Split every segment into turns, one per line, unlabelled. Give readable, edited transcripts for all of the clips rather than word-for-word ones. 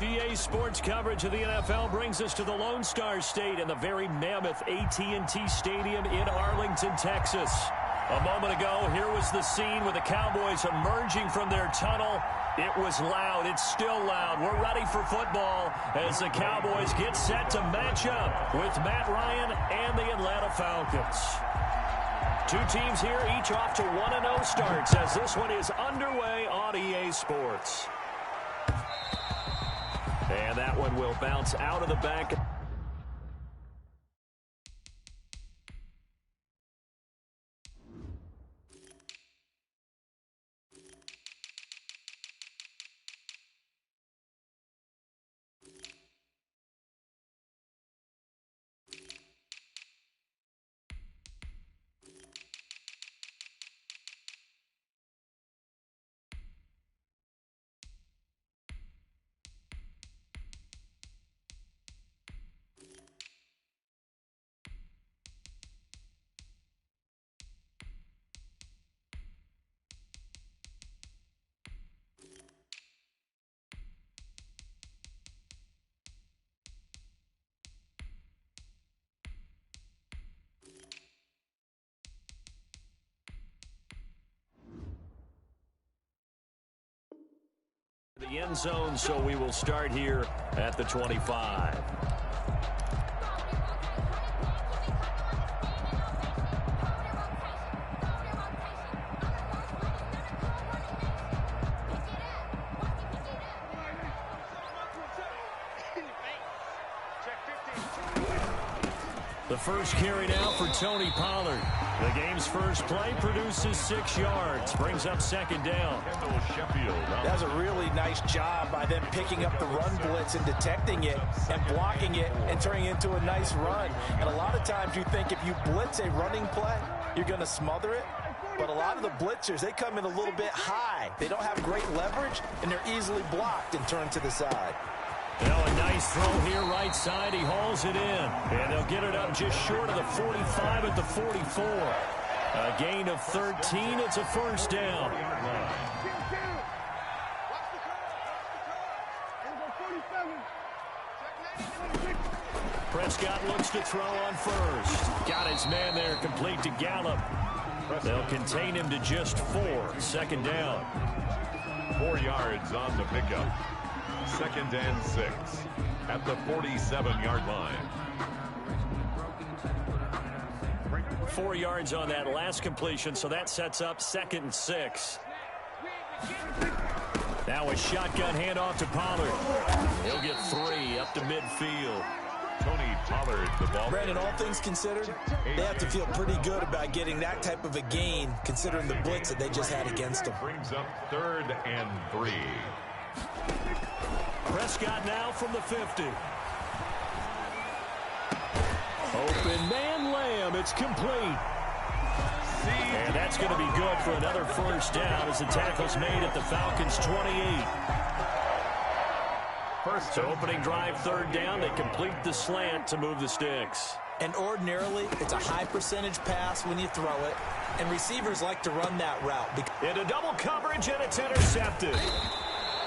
EA Sports coverage of the NFL brings us to the Lone Star State and the very mammoth AT&T Stadium in Arlington, Texas. A moment ago, here was the scene with the Cowboys emerging from their tunnel. It was loud. It's still loud. We're ready for football as the Cowboys get set to match up with Matt Ryan and the Atlanta Falcons. Two teams here, each off to 1-0 starts as this one is underway on EA Sports. And that one will bounce out of the back. The end zone, so we will start here at the 25. The first carry now for Tony Pollard. The game's first play produces 6 yards, brings up second down.
That was a really nice job by them picking up the run blitz and detecting it and blocking it and turning it into a nice run. And a lot of times you think if you blitz a running play, you're going to smother it. But a lot of the blitzers, they come in a little bit high. They don't have great leverage, and they're easily blocked and turned to the side.
Now a nice throw here right side. He hauls it in. And they'll get it up just short of the 45 at the 44. A gain of 13. It's a first down. Prescott looks to throw on first. Got his man there, complete to Gallup. They'll contain him to just 4. Second down.
4 yards on the pickup. 2nd and 6 at the 47-yard line.
4 yards on that last completion, so that sets up 2nd and 6. Now a shotgun handoff to Pollard. He'll get 3 up to midfield.
Tony Pollard, the ball.
Brandon, all things considered, they have to feel pretty good about getting that type of a gain, considering the blitz that they just had against them.
Brings up 3rd and 3.
Prescott now from the 50. Open man, Lamb. It's complete. And that's going to be good for another first down as the tackle's made at the Falcons' 28. So opening drive, 3rd down. They complete the slant to move the sticks.
And ordinarily, it's a high percentage pass when you throw it. And receivers like to run that route.
Into double coverage, and it's intercepted.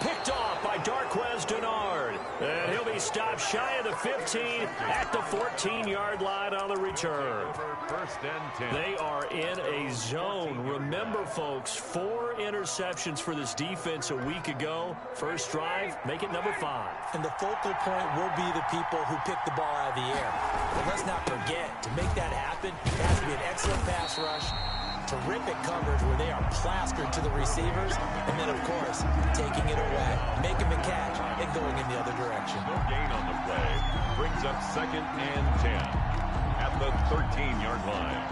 Picked off by Darqueze Dennard. And he'll be stopped shy of the 15 at the 14-yard line on the return.
1st and 10.
They are in a zone. Remember, folks, 4 interceptions for this defense a week ago. First drive, make it number 5.
And the focal point will be the people who pick the ball out of the air. But let's not forget, to make that happen, it has to be an excellent pass rush, terrific coverage where they are plastered to the receivers, and then, of course, taking it away, making the catch, and going in the other direction.
No gain on the play. Brings up 2nd and 10 at the 13-yard line.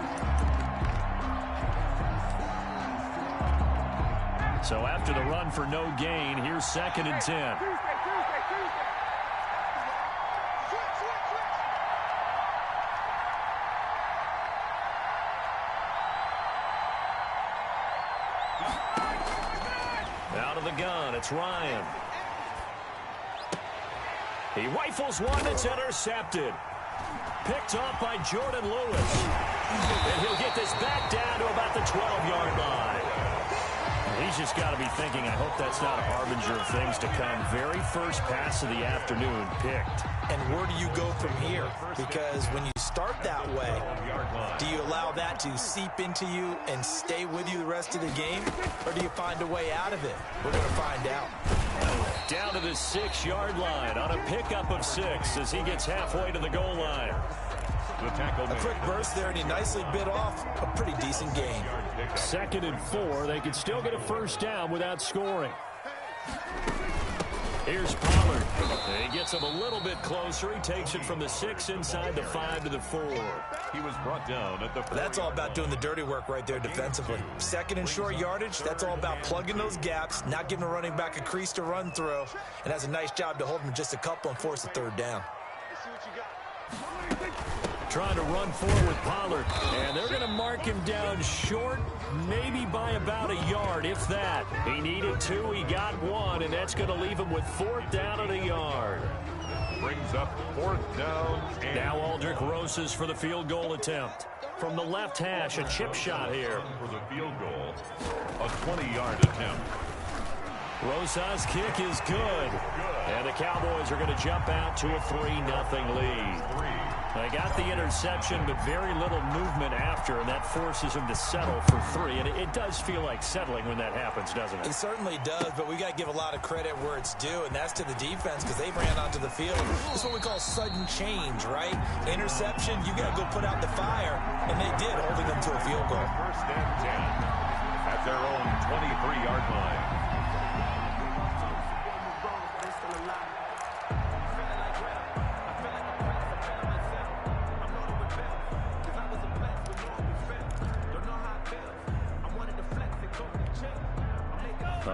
So after the run for no gain, here's 2nd and 10. Out of the gun, it's Ryan. He rifles one that's intercepted. Picked off by Jordan Lewis. And he'll get this back down to about the 12-yard line. He's just got to be thinking, I hope that's not a harbinger of things to come. Very first pass of the afternoon picked.
And where do you go from here? Because when you start that way, do you allow that to seep into you and stay with you the rest of the game? Or do you find a way out of it? We're going to find out.
Down to the 6-yard line on a pickup of 6 as he gets halfway to the goal line.
A quick burst there, and he nicely bit off a pretty decent gain.
2nd and 4. They can still get a first down without scoring. Here's Pollard. He gets him a little bit closer. He takes it from the 6 inside the 5 to the 4.
He was brought down at the 4.
That's all about doing the dirty work right there defensively. 2nd and short yardage, that's all about plugging those gaps, not giving a running back a crease to run through, and has a nice job to hold him just a couple and force a 3rd down.
Trying to run forward with Pollard, and they're going to mark him down short, maybe by about a yard, if that. He needed 2, he got 1, and that's going to leave him with 4th down and a yard.
Brings up 4th down. And
now Aldrick Rosas for the field goal attempt. From the left hash, a chip shot here.
For the field goal, a 20-yard attempt.
Rosas' kick is good. And the Cowboys are going to jump out to a 3-0 lead. They got the interception, but very little movement after, and that forces them to settle for 3. And it does feel like settling when that happens, doesn't it?
It certainly does, but we got to give a lot of credit where it's due, and that's to the defense because they ran onto the field. This is what we call sudden change, right? Interception, you got to go put out the fire, and they did, holding them to a field goal.
1st and 10 at their own 23-yard line.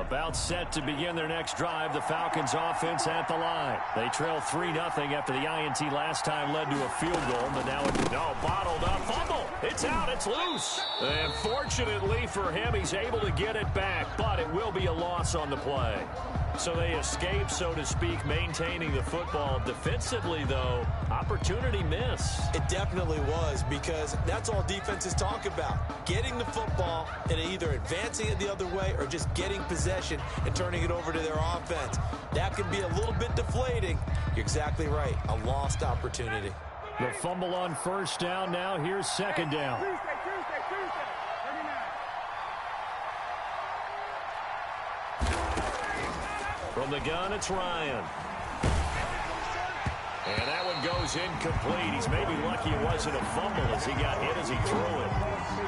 About set to begin their next drive. The Falcons offense at the line. They trail 3-0 after the INT last time led to a field goal, but now it's bottled up. Fumble. It's out. It's loose. And fortunately for him, he's able to get it back, but it will be a loss on the play. So they escape, so to speak, maintaining the football. Defensively, though, opportunity miss.
It definitely was, because that's all defenses talk about. Getting the football and either advancing it the other way or just getting possession and turning it over to their offense. That can be a little bit deflating. You're exactly right. A lost opportunity.
The fumble on 1st down. Now here's 2nd down. From the gun, it's Ryan. And that one goes incomplete. He's maybe lucky it wasn't a fumble as he got hit as he threw it.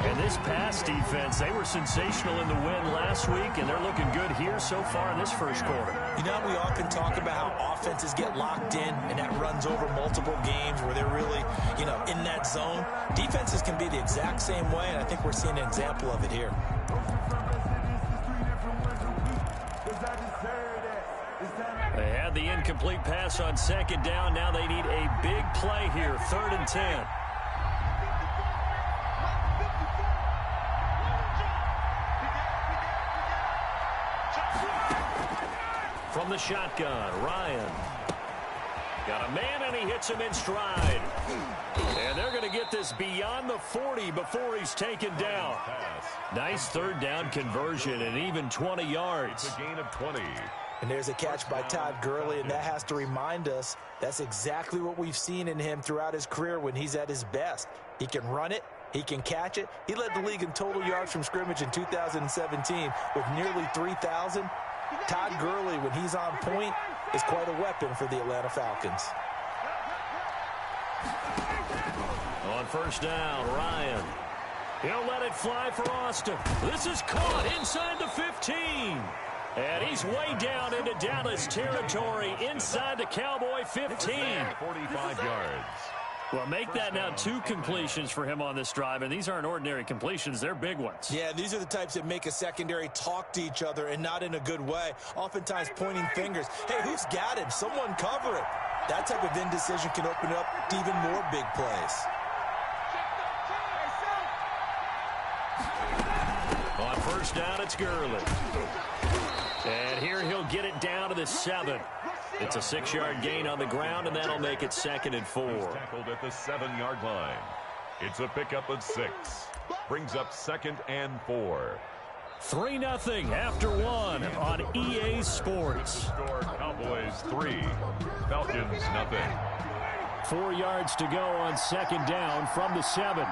And this pass defense, they were sensational in the win last week, and they're looking good here so far in this 1st quarter.
You know, we often talk about how offenses get locked in, and that runs over multiple games where they're really, in that zone. Defenses can be the exact same way, and I think we're seeing an example of it here.
They had the incomplete pass on 2nd down. Now they need a big play here. 3rd and 10. From the shotgun, Ryan. Got a man, and he hits him in stride. And they're going to get this beyond the 40 before he's taken down. Nice 3rd down conversion and even 20 yards.
It's a gain of 20.
And there's a catch by Todd Gurley, and that has to remind us that's exactly what we've seen in him throughout his career when he's at his best. He can run it. He can catch it. He led the league in total yards from scrimmage in 2017 with nearly 3,000. Todd Gurley, when he's on point, is quite a weapon for the Atlanta Falcons.
On 1st down, Ryan. He'll let it fly for Austin. This is caught inside the 15. And he's way down into Dallas territory inside the Cowboy 15.
45 yards.
Well, make that now 2 completions for him on this drive, and these aren't ordinary completions. They're big ones.
Yeah, these are the types that make a secondary talk to each other and not in a good way, oftentimes pointing fingers. Hey, who's got him? Someone cover it. That type of indecision can open up to even more big plays.
On 1st down, it's Gurley. And here he'll get it down to the 7. It's a 6-yard gain on the ground, and that'll make it 2nd and 4.
He's tackled at the 7-yard line. It's a pickup of 6. Brings up 2nd and 4.
3-0 after one on EA Sports.
Score Cowboys 3, Falcons nothing.
4 yards to go on second down from the 7.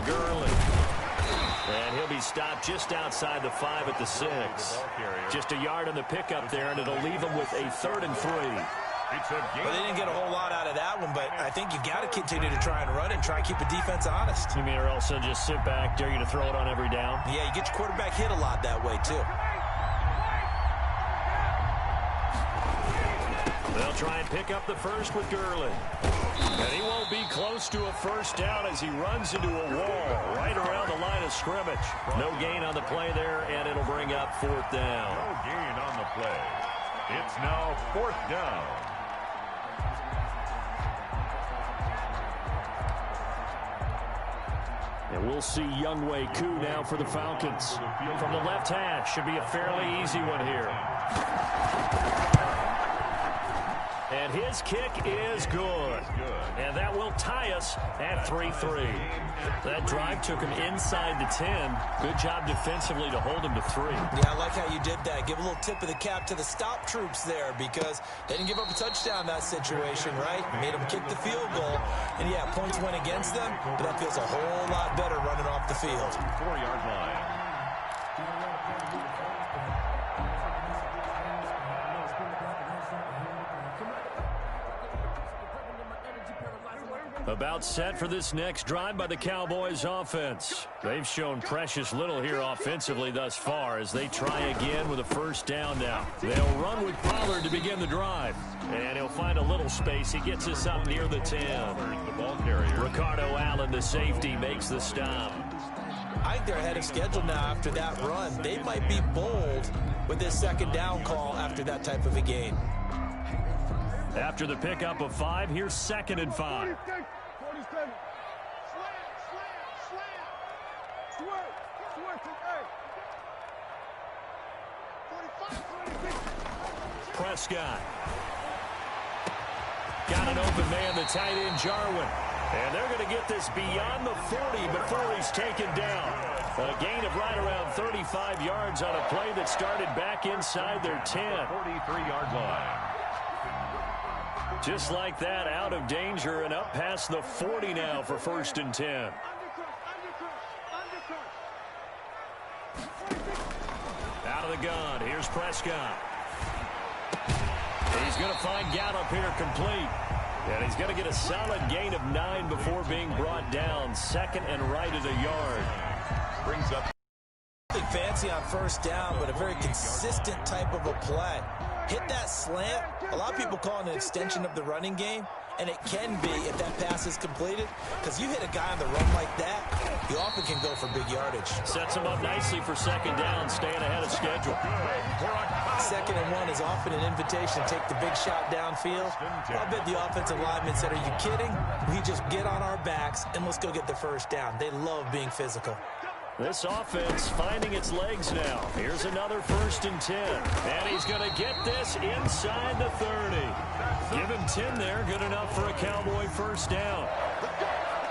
Gurley. And he'll be stopped just outside the 5 at the 6. Just a yard on the pickup there, and it'll leave him with a 3rd and 3.
Well, they didn't get a whole lot out of that one, but I think you got to continue to try and run and try and keep the defense honest.
You mean, or else they'll just sit back, dare you to throw it on every down?
Yeah, you get your quarterback hit a lot that way, too.
They'll try and pick up the first with Gurley. And he won't be close to a first down as he runs into a wall right around the line of scrimmage. No gain on the play there, and it'll bring up 4th down.
No gain on the play. It's now 4th down.
And we'll see Younghoe Koo now for the Falcons. From the left hash, should be a fairly easy one here. And his kick is good. And that will tie us at 3-3. That drive took him inside the 10. Good job defensively to hold him to 3.
Yeah, I like how you did that. Give a little tip of the cap to the stop troops there because they didn't give up a touchdown in that situation, right? Made them kick the field goal. And, yeah, points went against them, but that feels a whole lot better running off the field.
4-yard line.
About set for this next drive by the Cowboys offense. They've shown precious little here offensively thus far as they try again with a first down now. They'll run with Pollard to begin the drive. And he'll find a little space. He gets us up near the 10.
The ball carrier.
Ricardo Allen, the safety, makes the stop.
I think they're ahead of schedule now after that run. They might be bold with this second down call after that type of a game.
After the pickup of 5, here's 2nd and 5. Prescott. Got an open man, the tight end, Jarwin. And they're going to get this beyond the 40 before he's taken down. A gain of right around 35 yards on a play that started back inside their 10.
43-yard line.
Just like that, out of danger and up past the 40 now for 1st and 10. Out of the gun, here's Prescott. He's going to find Gallup here complete. And he's going to get a solid gain of 9 before being brought down. 2nd and right at a yard.
Brings up.
Nothing fancy on first down, but a very consistent type of a play. Hit that slant. A lot of people call it an extension of the running game, and it can be if that pass is completed, because you hit a guy on the run like that, you often can go for big yardage.
Sets him up nicely for 2nd down, staying ahead of schedule.
2nd and 1 is often an invitation to take the big shot downfield. I bet the offensive linemen said, are you kidding? We just get on our backs and let's go get the first down. They love being physical.
This offense finding its legs now. Here's another 1st and 10. And he's going to get this inside the 30. Give him 10 there. Good enough for a Cowboy first down.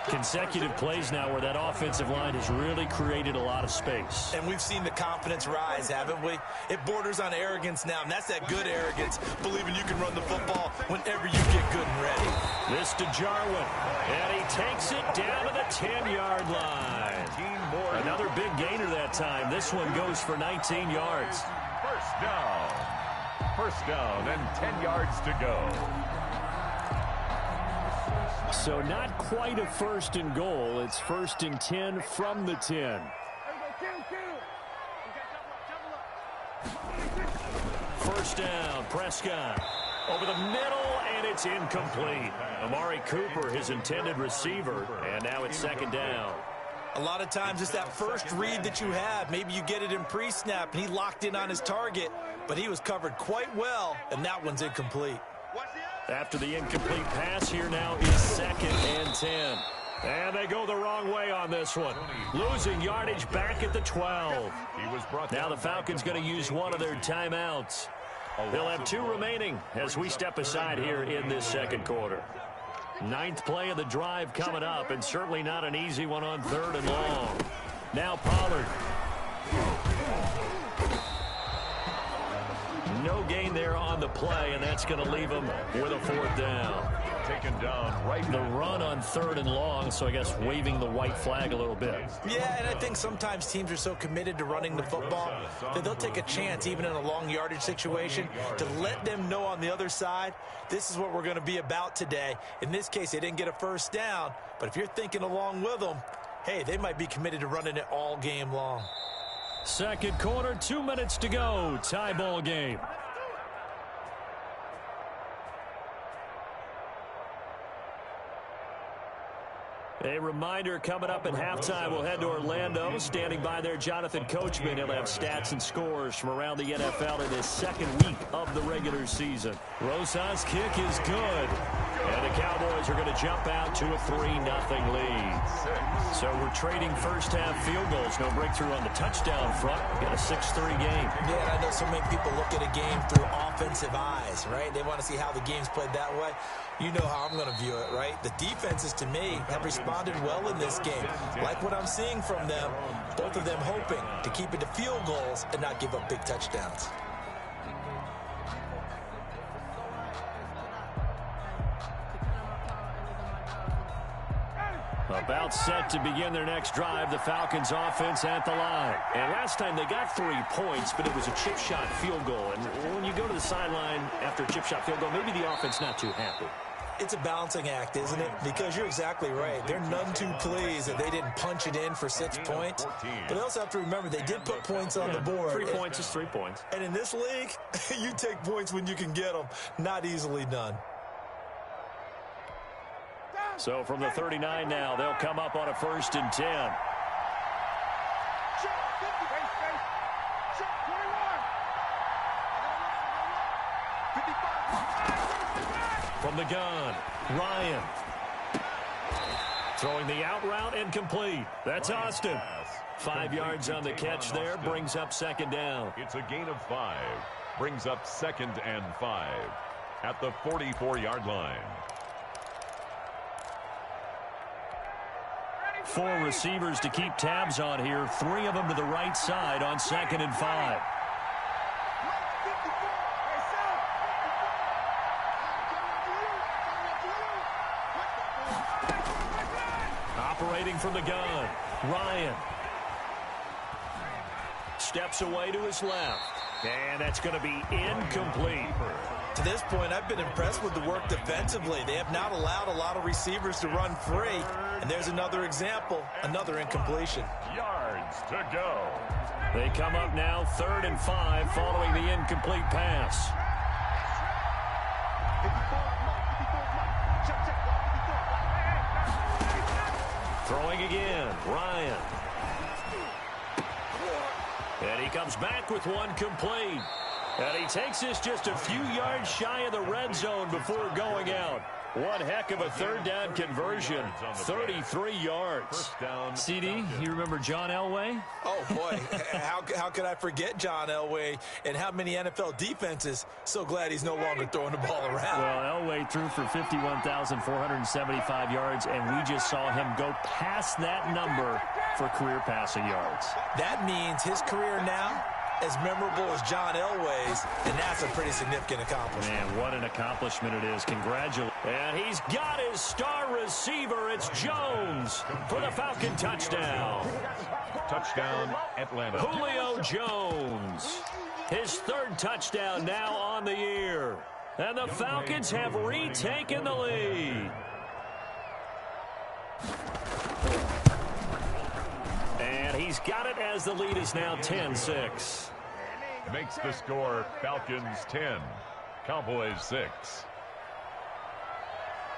Consecutive plays now where that offensive line has really created a lot of space.
And we've seen the confidence rise, haven't we? It borders on arrogance now, and that's that good arrogance, believing you can run the football whenever you get good and ready.
This to Jarwin, and he takes it down to the 10-yard line. Another big gainer that time. This one goes for 19 yards.
First down. First down and 10 yards to go.
So not quite a 1st and goal. It's 1st and 10 from the 10. First down, Prescott. Over the middle, and it's incomplete. Amari Cooper, his intended receiver, and now it's 2nd down.
A lot of times it's that first read that you have. Maybe you get it in pre-snap, and he locked in on his target, but he was covered quite well, and that one's incomplete.
After the incomplete pass, here now is 2nd and 10. And they go the wrong way on this one. Losing yardage back at the 12. Now the Falcons going to use one of their timeouts. They'll have 2 remaining as we step aside here in this 2nd quarter. Ninth play of the drive coming up, and certainly not an easy one on 3rd and long. Now Pollard. No gain there on the play, and that's going to leave him with a 4th down.
Taken down right.
The run on 3rd and long, so I guess waving the white flag a little bit.
Yeah, and I think sometimes teams are so committed to running the football that they'll take a chance, even in a long yardage situation, to let them know on the other side, this is what we're going to be about today. In this case, they didn't get a 1st down, but if you're thinking along with them, hey, they might be committed to running it all game long.
Second quarter, 2 minutes to go. Tie ball game. A reminder, coming up at halftime, we'll head to Orlando. Standing by there, Jonathan Coachman. He'll have stats and scores from around the NFL in his 2nd week of the regular season. Rosas' kick is good. And the Cowboys are going to jump out to a 3-0 lead. So we're trading first-half field goals. No breakthrough on the touchdown front. Got a 6-3 game.
Yeah, and I know so many people look at a game through offensive eyes, right? They want to see how the game's played that way. You know how I'm going to view it, right? The defenses, to me, have responded well in this game. Like what I'm seeing from them, both of them hoping to keep it to field goals and not give up big touchdowns.
About set to begin their next drive, the Falcons offense at the line. And last time they got 3 points, but it was a chip shot field goal. And when you go to the sideline after a chip shot field goal, maybe the offense not too happy.
It's a balancing act, isn't it? Because you're exactly right. They're none too pleased that they didn't punch it in for 6 points. But they also have to remember they did put points on the board.
3 points is 3 points.
And in this league, you take points when you can get them. Not easily done.
So from the 39 now, they'll come up on a 1st and 10. From the gun, Ryan. Throwing the out route incomplete. That's Austin. 5 yards on the catch there, brings up 2nd down.
It's a gain of 5. Brings up 2nd and 5 at the 44-yard line.
4 receivers to keep tabs on here. 3 of them to the right side on 2nd and 5. Operating from the gun, Ryan. Steps away to his left. And that's going to be incomplete.
To this point, I've been impressed with the work defensively. They have not allowed a lot of receivers to run free. And there's another example, another incompletion.
Yards to go.
They come up now 3rd and 5 following the incomplete pass. Throwing again, Ryan. And he comes back with one complete. And he takes this just a few yards shy of the red zone before going out. One heck of a 3rd down conversion. 33 yards. CD, you remember John Elway?
Oh, boy. How could I forget John Elway and how many NFL defenses? So glad he's no longer throwing the ball around.
Well, Elway threw for 51,475 yards, and we just saw him go past that number for career passing yards.
That means his career now as memorable as John Elway's, and that's a pretty significant accomplishment.
Man, what an accomplishment it is. Congratulations. And he's got his star receiver. It's Jones for the Falcon touchdown.
Touchdown, Atlanta.
Julio Jones. His 3rd touchdown now on the year. And the Falcons have retaken the lead. And he's got it as the lead is now 10-6.
Makes the score Falcons 10, Cowboys 6.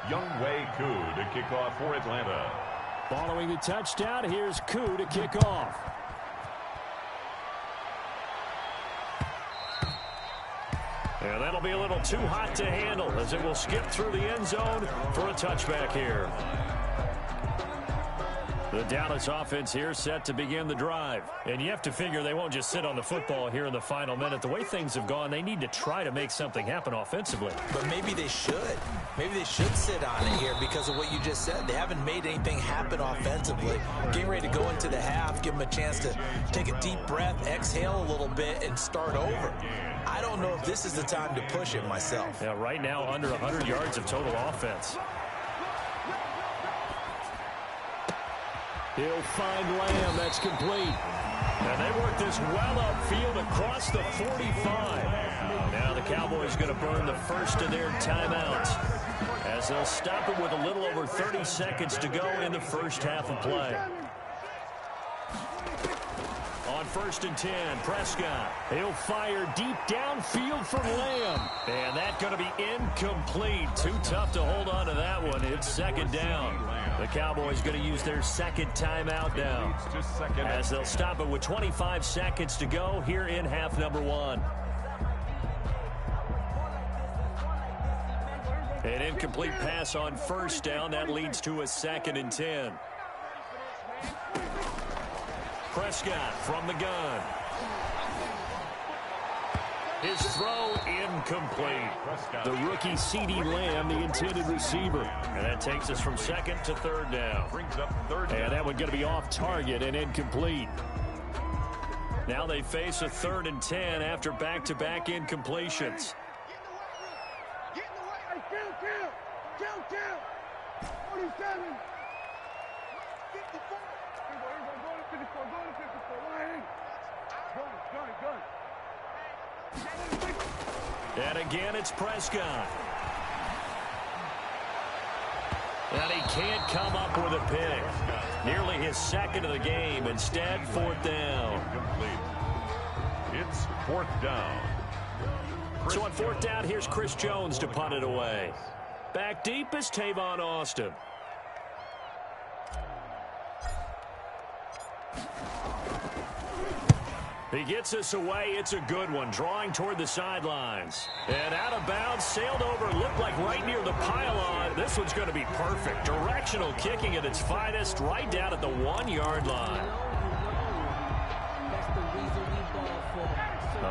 Younghoe Koo to kick off for Atlanta.
Following the touchdown, here's Koo to kick off. And that'll be a little too hot to handle as it will skip through the end zone for a touchback here. The Dallas offense here set to begin the drive. And you have to figure they won't just sit on the football here in the final minute. The way things have gone, they need to try to make something happen offensively.
But maybe they should. Maybe they should sit on it here because of what you just said. They haven't made anything happen offensively. Getting ready to go into the half, give them a chance to take a deep breath, exhale a little bit, and start over. I don't know if this is the time to push it myself.
Yeah, right now under 100 yards of total offense. He'll find Lamb. That's complete. And they work this well upfield across the 45. Now the Cowboys going to burn the first of their timeouts as they'll stop it with a little over 30 seconds to go in the first half of play. On 1st and 10, Prescott. He'll fire deep downfield from Lamb. And that's going to be incomplete. Too tough to hold on to that one. It's second down. The Cowboys going to use their second timeout now as they'll stop it with 25 seconds to go here in half number 1. An incomplete pass on 1st down. That leads to a 2nd and 10. Prescott from the gun. His throw incomplete. The rookie CeeDee Lamb, the intended receiver. And that takes us from 2nd to 3rd down. And that one going to be off target and incomplete. Now they face a 3rd and 10 after back-to-back incompletions.
Get in the way. Hey, kill. 47. 54. Go to 54. Gun.
And again, it's Prescott. And he can't come up with a pick. Nearly his 2nd of the game. Instead, 4th down.
It's 4th down.
So on 4th down, here's Chris Jones to punt it away. Back deep is Tavon Austin. He gets us away. It's a good one. Drawing toward the sidelines. And out of bounds, sailed over, looked like right near the pylon. This one's going to be perfect. Directional kicking at its finest, right down at the 1-yard line.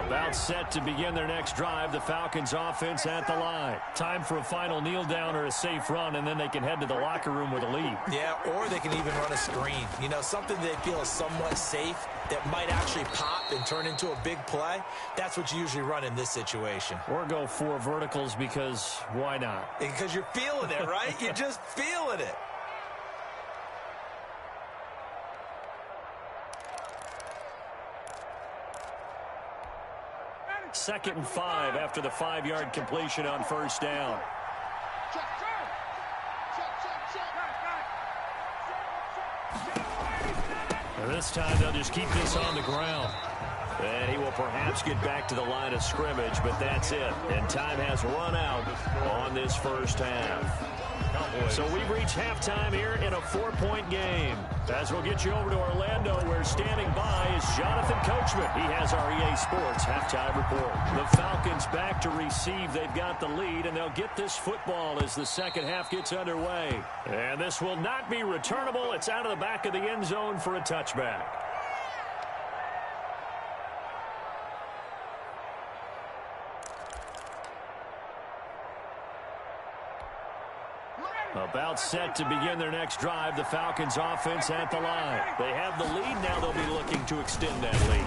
About set to begin their next drive. The Falcons offense at the line. Time for a final kneel down or a safe run, and then they can head to the locker room with a lead.
Yeah, or they can even run a screen. You know, something they feel is somewhat safe that might actually pop and turn into a big play. That's what you usually run in this situation.
Or go 4 verticals because why not?
Because you're feeling it, right? You're just feeling it.
Second and 5 after the 5-yard completion on 1st down. And this time they'll just keep this on the ground. And he will perhaps get back to the line of scrimmage, but that's it. And time has run out on this first half. So we've reached halftime here in a 4-point game. As we'll get you over to Orlando, where standing by is Jonathan Coachman. He has our EA Sports halftime report. The Falcons back to receive. They've got the lead, and they'll get this football as the second half gets underway. And this will not be returnable. It's out of the back of the end zone for a touchback. About set to begin their next drive, the Falcons offense at the line. They have the lead, now they'll be looking to extend that lead.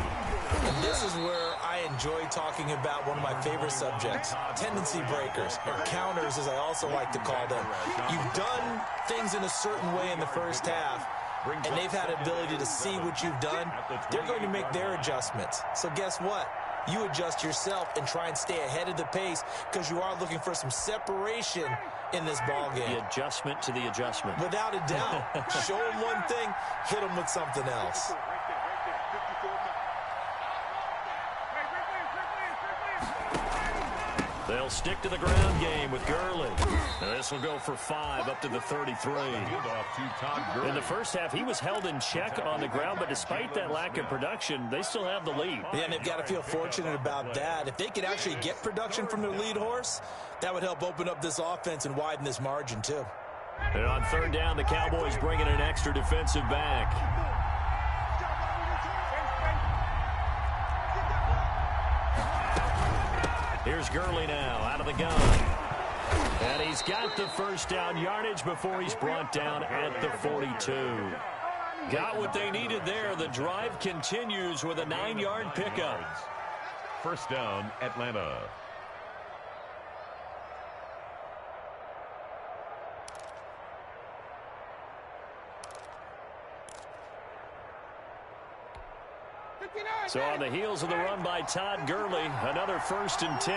And this is where I enjoy talking about one of my favorite subjects, tendency breakers, or counters as I also like to call them. You've done things in a certain way in the first half, and they've had ability to see what you've done. They're going to make their adjustments. So guess what? You adjust yourself and try and stay ahead of the pace because you are looking for some separation in this ball game.
The adjustment to the adjustment.
Without a doubt. Show them one thing, hit them with something else.
They'll stick to the ground game with Gurley. And this will go for 5 up to the 33. In the first half, he was held in check on the ground, but despite that lack of production, they still have the lead.
Yeah, and they've got to feel fortunate about that. If they could actually get production from their lead horse, that would help open up this offense and widen this margin too.
And on third down, the Cowboys bring in an extra defensive back. Here's Gurley now out of the gun. And he's got the first down yardage before he's brought down at the 42. Got what they needed there. The drive continues with a 9-yard pickup.
First down, Atlanta.
So on the heels of the run by Todd Gurley, another 1st and 10.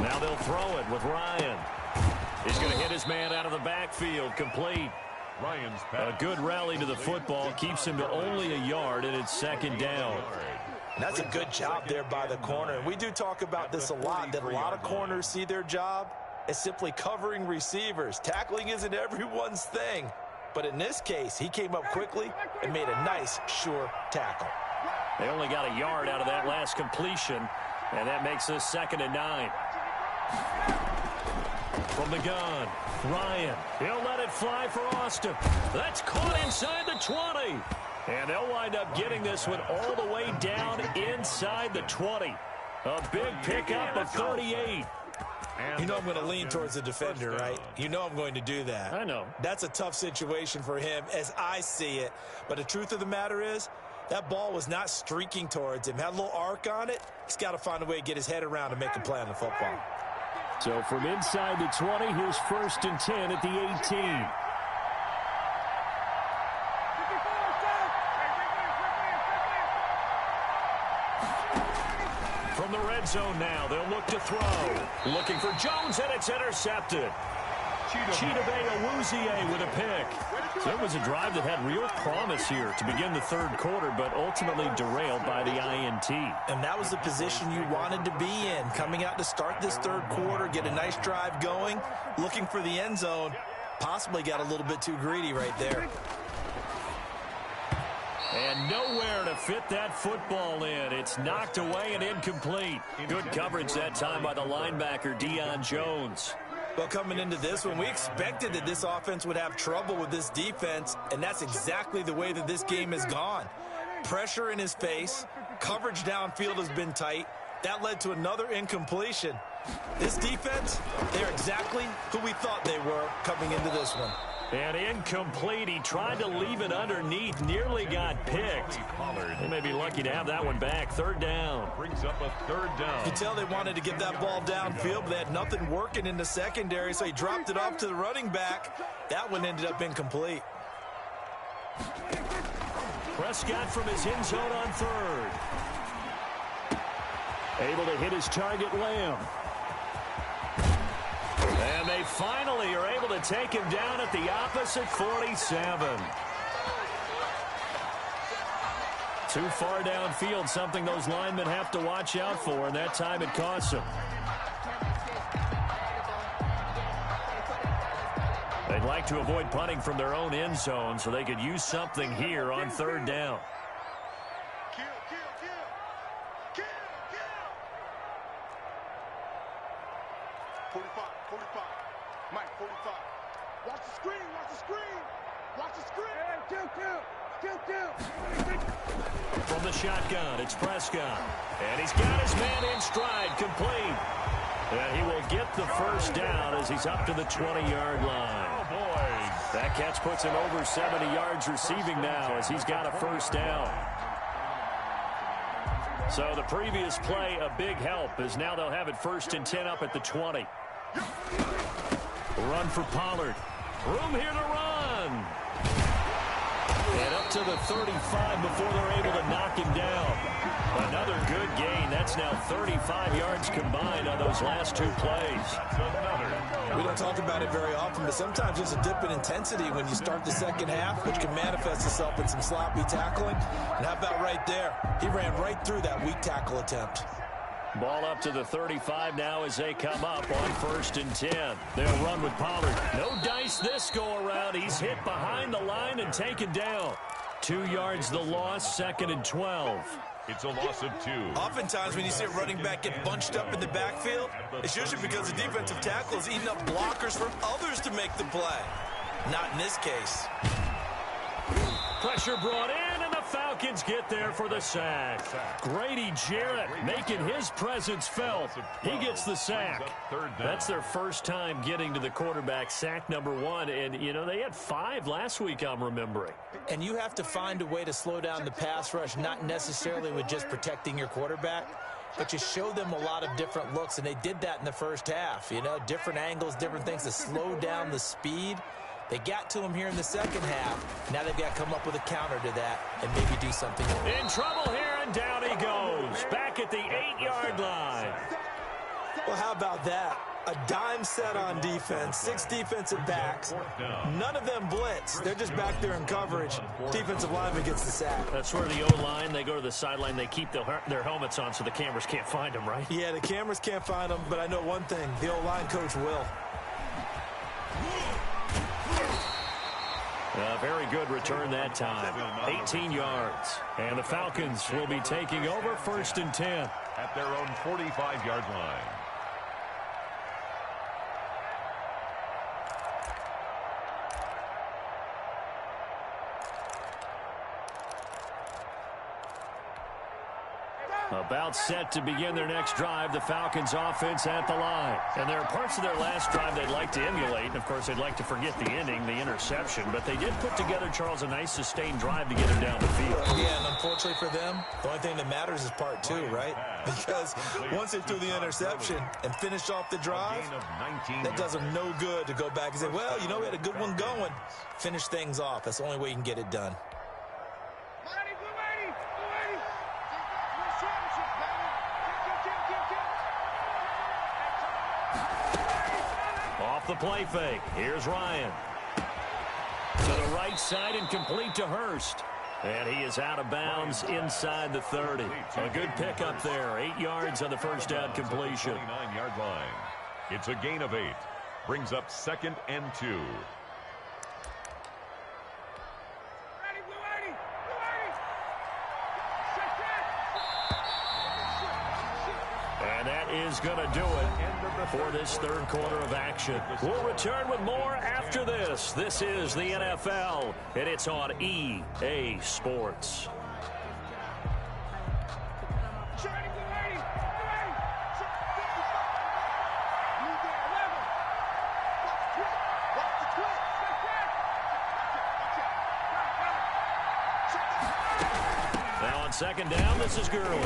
Now they'll throw it with Ryan. He's going to hit his man out of the backfield, complete.
Ryan's
A good rally to the football keeps him to only a yard, and it's 2nd down.
That's a good job there by the corner. And we do talk about this a lot, that a lot of corners see their job as simply covering receivers. Tackling isn't everyone's thing. But in this case, he came up quickly and made a nice, sure tackle.
They only got a yard out of that last completion, and that makes this 2nd and 9. From the gun, Ryan. He'll let it fly for Austin. That's caught inside the 20. And they'll wind up getting this one all the way down inside the 20. A big pickup of 38.
You know I'm going to lean towards the defender, right? You know I'm going to do that.
I know.
That's a tough situation for him as I see it. But the truth of the matter is, that ball was not streaking towards him. Had a little arc on it. He's got to find a way to get his head around and make a play on the football.
So from inside the 20, here's 1st and 10 at the 18. From the red zone now, they'll look to throw. Looking for Jones, and it's intercepted. Chidobe Awuzie with a pick. So it was a drive that had real promise here to begin the 3rd quarter, but ultimately derailed by the INT.
And that was the position you wanted to be in. Coming out to start this 3rd quarter, get a nice drive going, looking for the end zone. Possibly got a little bit too greedy right there.
And nowhere to fit that football in. It's knocked away and incomplete. Good coverage that time by the linebacker, Deion Jones.
Well, coming into this one, we expected that this offense would have trouble with this defense, and that's exactly the way that this game has gone. Pressure in his face, coverage downfield has been tight. That led to another incompletion. This defense, they're exactly who we thought they were coming into this one.
And incomplete. He tried to leave it underneath, nearly got picked. They may be lucky to have that one back. 3rd down.
Brings up a 3rd down.
You could tell they wanted to get that ball downfield, but they had nothing working in the secondary, so he dropped it off to the running back. That one ended up incomplete.
Prescott from his end zone on 3rd. Able to hit his target, Lamb. And they finally are able to take him down at the opposite 47. Too far downfield, something those linemen have to watch out for, and that time it costs them. They'd like to avoid punting from their own end zone so they could use something here on 3rd down.
45. Mike, 45. Watch the screen. Watch the screen. Kill.
From the shotgun, it's Prescott. And he's got his man in stride, complete. And he will get the first down as he's up to the 20-yard line.
Oh, boy.
That catch puts him over 70 yards receiving now as he's got a first down. So the previous play, a big help, as now they'll have it 1st and 10 up at the 20. Run for Pollard. Room here to run. And up to the 35 before they're able to knock him down. Another good gain. That's now 35 yards combined on those last 2 plays.
We don't talk about it very often, but sometimes there's a dip in intensity when you start the second half, which can manifest itself in some sloppy tackling. And how about right there? He ran right through that weak tackle attempt.
Ball up to the 35 now as they come up on 1st and 10. They'll run with Pollard. No dice this go-around. He's hit behind the line and taken down. 2 yards the loss, 2nd and 12.
It's a loss of 2.
Oftentimes when you see a running back get bunched up in the backfield, it's usually because the defensive tackle is eating up blockers for others to make the play. Not in this case.
Pressure brought in, and the Falcons get there for the sack. Grady Jarrett making his presence felt. He gets the sack. That's their first time getting to the quarterback, sack number 1. And, you know, they had 5 last week, I'm remembering.
And you have to find a way to slow down the pass rush, not necessarily with just protecting your quarterback, but you show them a lot of different looks, and they did that in the first half. You know, different angles, different things to slow down the speed. They got to him here in the second half. Now they've got to come up with a counter to that and maybe do something.
In trouble here, and down he goes. Back at the 8-yard line.
Well, how about that? A dime set on defense, 6 defensive backs. None of them blitz. They're just back there in coverage. Defensive lineman gets the sack.
That's where the O-line, they go to the sideline, they keep their helmets on so the cameras can't find them, right?
Yeah, the cameras can't find them, but I know one thing. The O-line coach will.
A very good return that time. 18 yards. And the Falcons will be taking over 1st and 10.
At their own 45-yard line.
About set to begin their next drive, the Falcons offense at the line. And there are parts of their last drive they'd like to emulate. And, of course, they'd like to forget the ending, the interception. But they did put together, Charles, a nice sustained drive to get him down the field.
Yeah, and unfortunately for them, the only thing that matters is part 2, right? Because once they threw the interception and finished off the drive, that does them no good to go back and say, well, you know, we had a good one going. Finish things off. That's the only way you can get it done.
Off the play fake. Here's Ryan. To the right side and complete to Hurst. And he is out of bounds inside the 30. A good pickup there. 8 yards on the first down completion.
29-yard line. It's a gain of 8. Brings up 2nd and 2.
And that is going to do it for this 3rd quarter of action. We'll return with more after this. This is the NFL, and it's on EA Sports. Now on 2nd down, this is Gurley.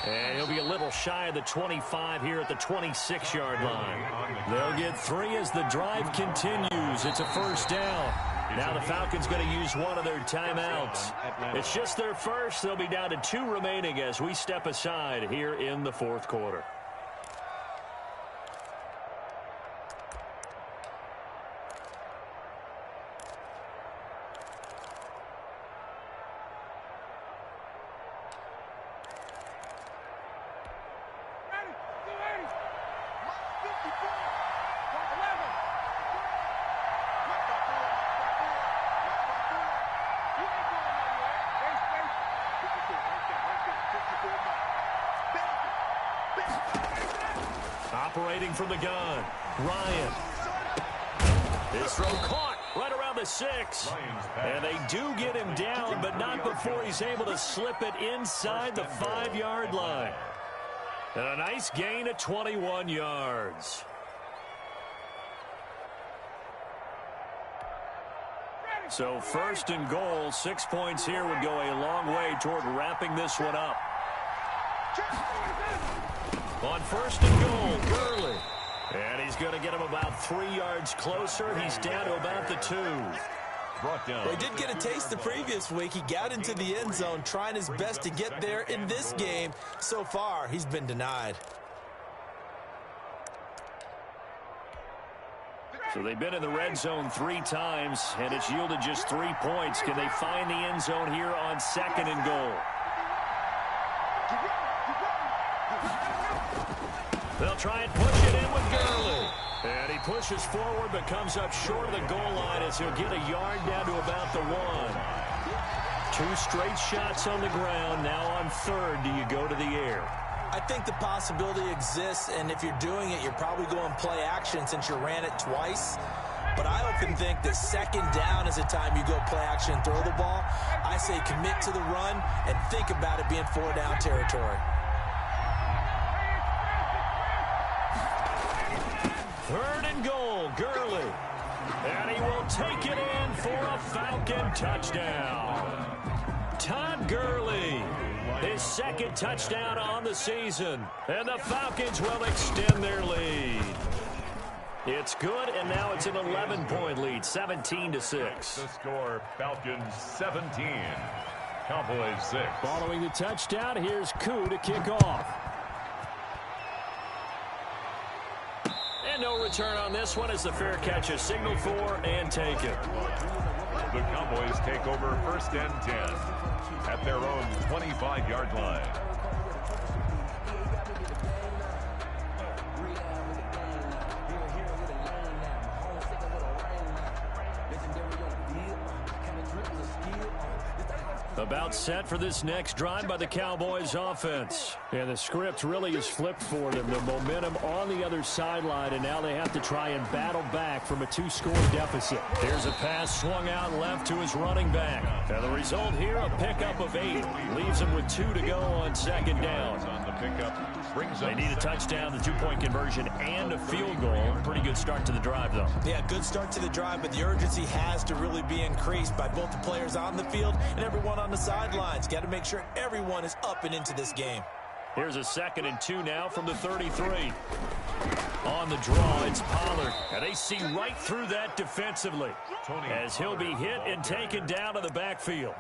And he'll be a little shy of the 25 here at the 26-yard line. They'll get 3 as the drive continues. It's a 1st down. Now the Falcons going to use one of their timeouts. It's just their first. They'll be down to 2 remaining as we step aside here in the 4th quarter. Operating from the gun, Ryan. His throw caught right around the 6. And they do get him down, but not before he's able to slip it inside the 5-yard line. And a nice gain of 21 yards. So 1st and goal, 6 points here would go a long way toward wrapping this one up. On 1st and goal, Gurley. And he's going to get him about 3 yards closer. He's down to about the 2.
They did get a taste the previous week. He got into the end zone trying his best to get there in this game. So far, he's been denied.
So they've been in the red zone 3 times, and it's yielded just 3 points. Can they find the end zone here on 2nd and goal? They'll try and push it in with Gurley. And he pushes forward but comes up short of the goal line as he'll get a yard down to about the 1. 2 straight shots on the ground. Now on third, do you go to the air?
I think the possibility exists, and if you're doing it, you're probably going play action since you ran it twice. But I often think that second down is the time you go play action and throw the ball. I say commit to the run and think about it being 4 down territory.
Third and goal, Gurley. And he will take it in for a Falcon touchdown. Todd Gurley, his second touchdown on the season. And the Falcons will extend their lead. It's good, and now it's an 11-point lead, 17-6.
The score, Falcons 17, Cowboys 6.
Following the touchdown, here's Koo to kick off. And no return on this one as the fair catch is signaled for and taken.
The Cowboys take over 1st and 10 at their own 25-yard line.
About set for this next drive by the Cowboys offense. And the script really is flipped for them. The momentum on the other sideline, and now they have to try and battle back from a 2-score deficit. Here's a pass swung out left to his running back. And the result here, a pickup of 8. Leaves him with 2 to go on second down.
On the pickup,
they need a touchdown, the 2-point conversion, and a field goal. Pretty good start to the drive, though.
Yeah, good start to the drive, but the urgency has to really be increased by both the players on the field and everyone on the sidelines. Got to make sure everyone is up and into this game.
Here's a 2nd and 2 now from the 33. On the draw, it's Pollard. And they see right through that defensively as he'll be hit and taken down to the backfield.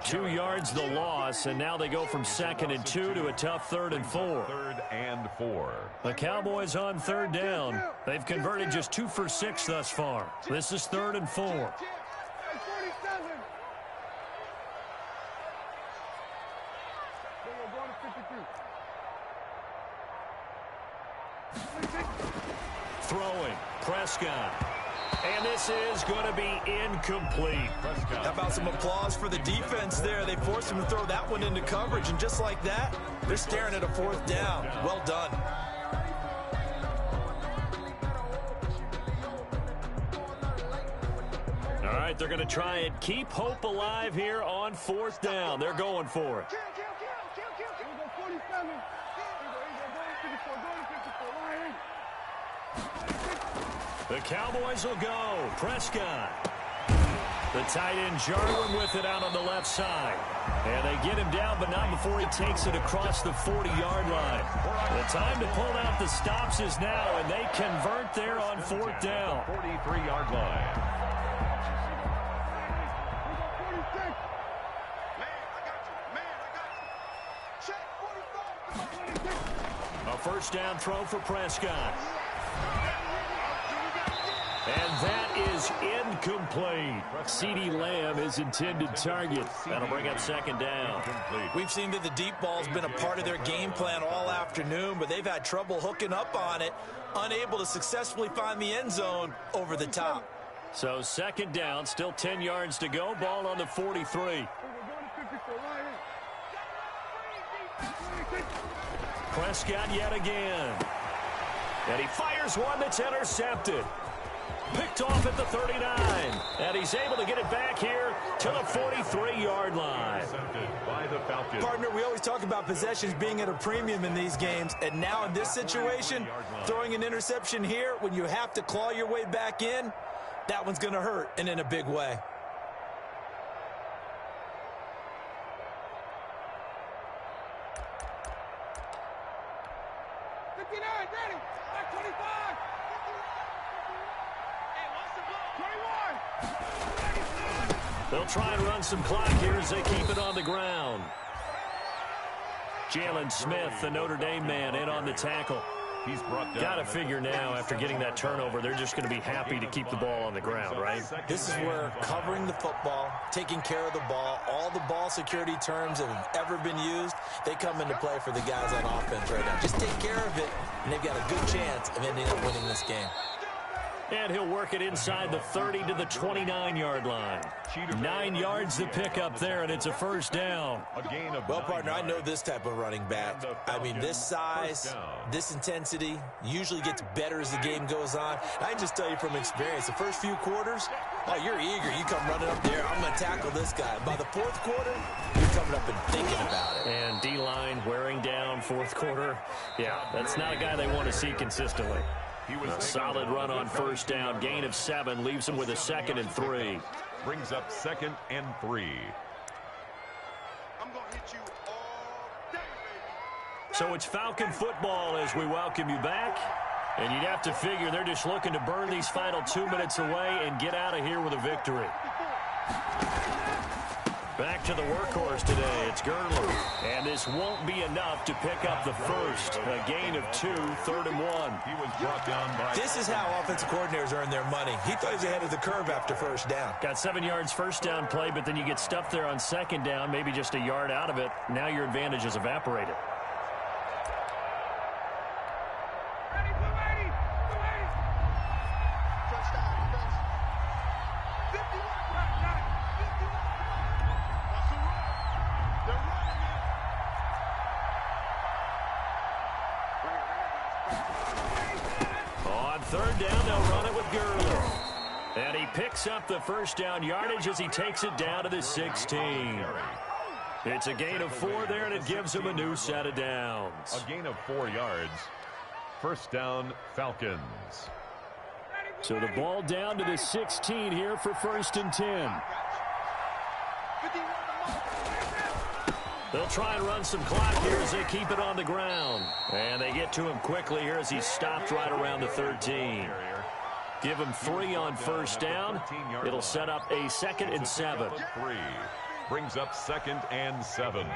2 yards the loss, and now they go from 2nd and 2 to a tough 3rd and 4.
3rd and 4.
The Cowboys on 3rd down. They've converted just 2 for 6 thus far. This is 3rd and 4. Throwing, Prescott. And this is going to be incomplete.
How about some applause for the defense there? They forced him to throw that one into coverage, and just like that, they're staring at a 4th down. Well done.
All right, they're going to try and keep hope alive here on 4th down. They're going for it. The Cowboys will go. Prescott. The tight end Jarwin with it out on the left side. And they get him down, but not before he takes it across the 40-yard line. The time to pull out the stops is now, and they convert there on 4th down.
43-yard line.
A 1st down throw for Prescott. And that is incomplete. CeeDee Lamb is intended target. That'll bring up 2nd down.
We've seen that the deep ball's been a part of their game plan all afternoon, but they've had trouble hooking up on it, unable to successfully find the end zone over the top.
So 2nd down, still 10 yards to go. Ball on the 43. Prescott yet again. And he fires one that's intercepted. Picked off at the 39. And he's able to get it back here to the 43-yard line.
Partner, we always talk about possessions being at a premium in these games. And now in this situation, throwing an interception here when you have to claw your way back in, that one's going to hurt, and in a big way.
They'll try and run some clock here as they keep it on the ground. Jalen Smith, the Notre Dame man, in on the tackle.
He's brought down.
Got to figure now, after getting that turnover, they're just going to be happy to keep the ball on the ground, right?
This is where covering the football, taking care of the ball, all the ball security terms that have ever been used, they come into play for the guys on offense right now. Just take care of it, and they've got a good chance of ending up winning this game.
And he'll work it inside the 30 to the 29-yard line. 9 yards to pick up there, and it's a first down.
Well, partner, I know this type of running back. I mean, this size, this intensity usually gets better as the game goes on. I can just tell you from experience, the first few quarters, oh, you're eager. You come running up there, I'm going to tackle this guy. By the fourth quarter, you're coming up and thinking about it.
And D-line wearing down fourth quarter. Yeah, that's not a guy they want to see consistently. A solid run on first down. Gain of 7 leaves him with a 2nd and 3.
Brings up 2nd and 3.
I'm going to hit you all day, baby.
So it's Falcon football as we welcome you back. And you'd have to figure they're just looking to burn these final 2 minutes away and get out of here with a victory. Back to the workhorse today. It's Girdler. And this won't be enough to pick up the first. A gain of 2, 3rd and 1.
He was brought down by...
This is how offensive coordinators earn their money. He thought he was ahead of the curve after first down.
Got 7 yards first down play, but then you get stuffed there on second down, maybe just a yard out of it. Now your advantage is evaporated. Picks up the first down yardage as he takes it down to the 16. It's a gain of 4 there, and it gives him a new set of downs.
A gain of 4 yards. First down, Falcons.
So the ball down to the 16 here for 1st and 10. They'll try and run some clock here as they keep it on the ground. And they get to him quickly here as he's stopped right around the 13. Give him 3 on first down. It'll set up a 2nd and 7.
3 brings up 2nd and 7.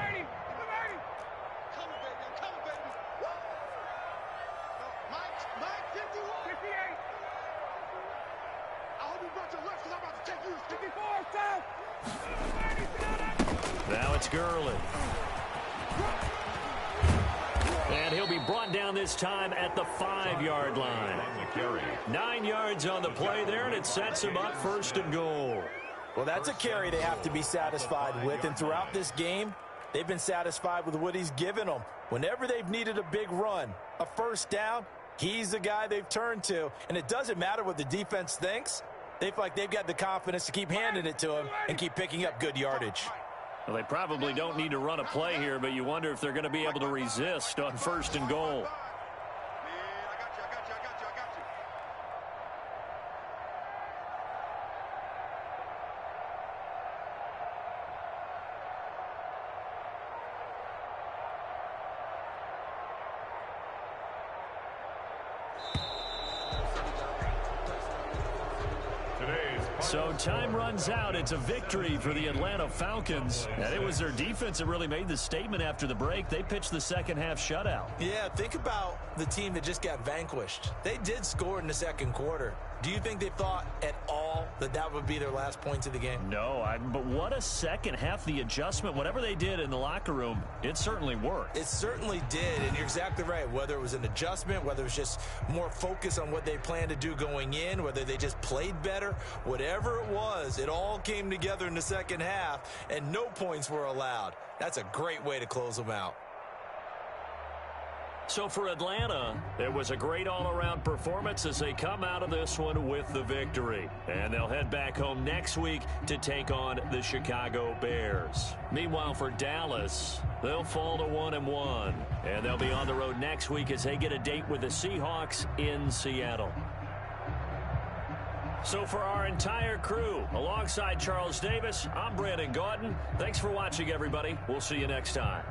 Now it's Gurley. And he'll be brought down this time at the 5-yard line. 9 yards on the play there, and it sets him up 1st and goal.
Well, that's a carry they have to be satisfied with, and throughout this game, they've been satisfied with what he's given them. Whenever they've needed a big run, a first down, he's the guy they've turned to, and it doesn't matter what the defense thinks. They feel like they've got the confidence to keep handing it to him and keep picking up good yardage.
Well, they probably don't need to run a play here, but you wonder if they're going to be able to resist on 1st and goal. So time runs out. It's a victory for the Atlanta Falcons. And it was their defense that really made the statement after the break. They pitched the second half shutout.
Yeah, think about the team that just got vanquished. They did score in the second quarter. Do you think they thought at all that that would be their last points of the game?
No, but what a second half. The adjustment, whatever they did in the locker room, it certainly worked.
It certainly did, and you're exactly right. Whether it was an adjustment, whether it was just more focus on what they planned to do going in, whether they just played better, whatever it was, it all came together in the second half, and no points were allowed. That's a great way to close them out.
So for Atlanta, it was a great all-around performance as they come out of this one with the victory. And they'll head back home next week to take on the Chicago Bears. Meanwhile, for Dallas, they'll fall to 1-1. And they'll be on the road next week as they get a date with the Seahawks in Seattle. So for our entire crew, alongside Charles Davis, I'm Brandon Gaudin. Thanks for watching, everybody. We'll see you next time.